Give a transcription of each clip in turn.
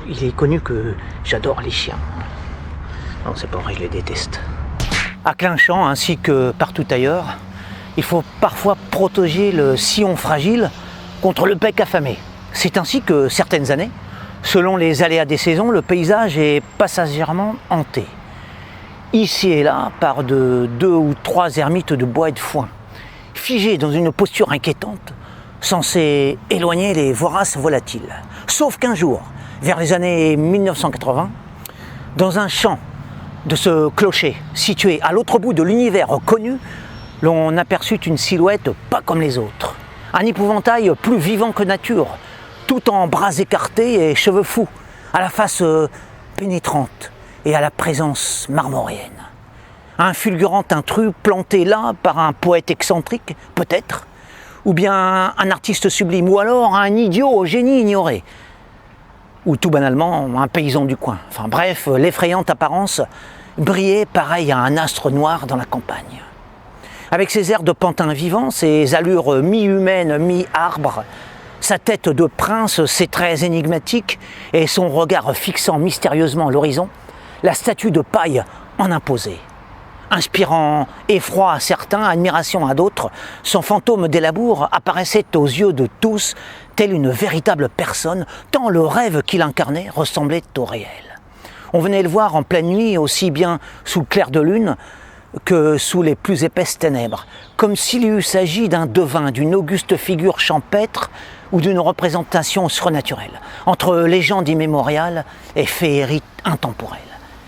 il est connu que j'adore les chiens. Non, c'est pas vrai, je les déteste. À Clinchamp, ainsi que partout ailleurs, il faut parfois protéger le sillon fragile contre le bec affamé. C'est ainsi que certaines années, selon les aléas des saisons, le paysage est passagèrement hanté. Ici et là, par de 2 ou 3 ermites de bois et de foin, figés dans une posture inquiétante, censés éloigner les voraces volatiles. Sauf qu'un jour, vers les années 1980, dans un champ de ce clocher, situé à l'autre bout de l'univers connu, l'on aperçut une silhouette pas comme les autres. Un épouvantail plus vivant que nature, tout en bras écartés et cheveux fous, à la face pénétrante et à la présence marmoréenne. Un fulgurant intrus planté là par un poète excentrique, peut-être, ou bien un artiste sublime, ou alors un idiot au génie ignoré, ou tout banalement un paysan du coin. Enfin bref, l'effrayante apparence brillait pareil à un astre noir dans la campagne. Avec ses airs de pantin vivant, ses allures mi-humaines, mi-arbre, sa tête de prince, ses traits énigmatiques et son regard fixant mystérieusement l'horizon, la statue de paille en imposait. Inspirant effroi à certains, admiration à d'autres, son fantôme des labours apparaissait aux yeux de tous tel une véritable personne, tant le rêve qu'il incarnait ressemblait au réel. On venait le voir en pleine nuit, aussi bien sous le clair de lune que sous les plus épaisses ténèbres, comme s'il eût s'agi d'un devin, d'une auguste figure champêtre ou d'une représentation surnaturelle, entre légende immémoriale et féerie intemporelle.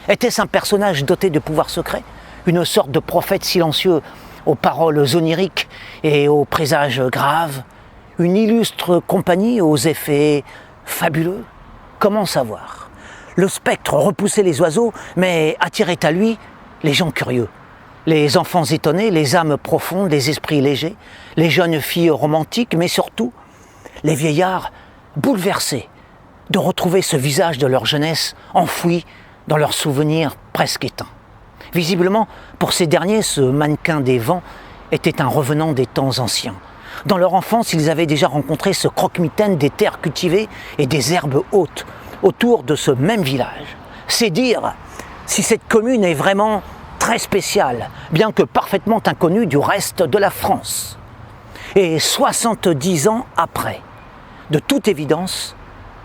Était-ce un personnage doté de pouvoirs secrets, une sorte de prophète silencieux aux paroles oniriques et aux présages graves, une illustre compagnie aux effets fabuleux? Comment savoir? Le spectre repoussait les oiseaux, mais attirait à lui les gens curieux. Les enfants étonnés, les âmes profondes, les esprits légers, les jeunes filles romantiques, mais surtout les vieillards bouleversés de retrouver ce visage de leur jeunesse enfoui dans leurs souvenirs presque éteints. Visiblement, pour ces derniers, ce mannequin des vents était un revenant des temps anciens. Dans leur enfance, ils avaient déjà rencontré ce croque-mitaine des terres cultivées et des herbes hautes autour de ce même village. C'est dire si cette commune est vraiment très spéciale, bien que parfaitement inconnue du reste de la France. Et 70 ans après, de toute évidence,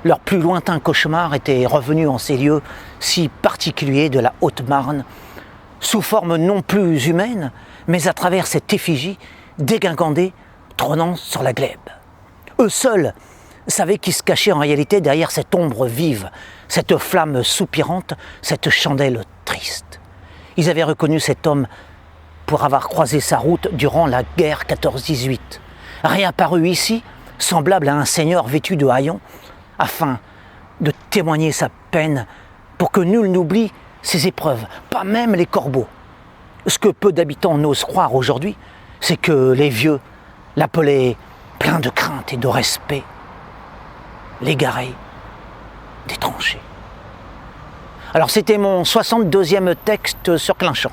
leur plus lointain cauchemar était revenu en ces lieux si particuliers de la Haute-Marne, sous forme non plus humaine, mais à travers cette effigie dégingandée trônant sur la glèbe. Eux seuls savaient qui se cachait en réalité derrière cette ombre vive, cette flamme soupirante, cette chandelle triste. Ils avaient reconnu cet homme pour avoir croisé sa route durant la guerre 14-18, réapparu ici, semblable à un seigneur vêtu de haillons, afin de témoigner sa peine pour que nul n'oublie ses épreuves, pas même les corbeaux. Ce que peu d'habitants n'osent croire aujourd'hui, c'est que les vieux l'appelaient plein de crainte et de respect, l'égaré des tranchées. Alors c'était mon 62e texte sur Clinchamp.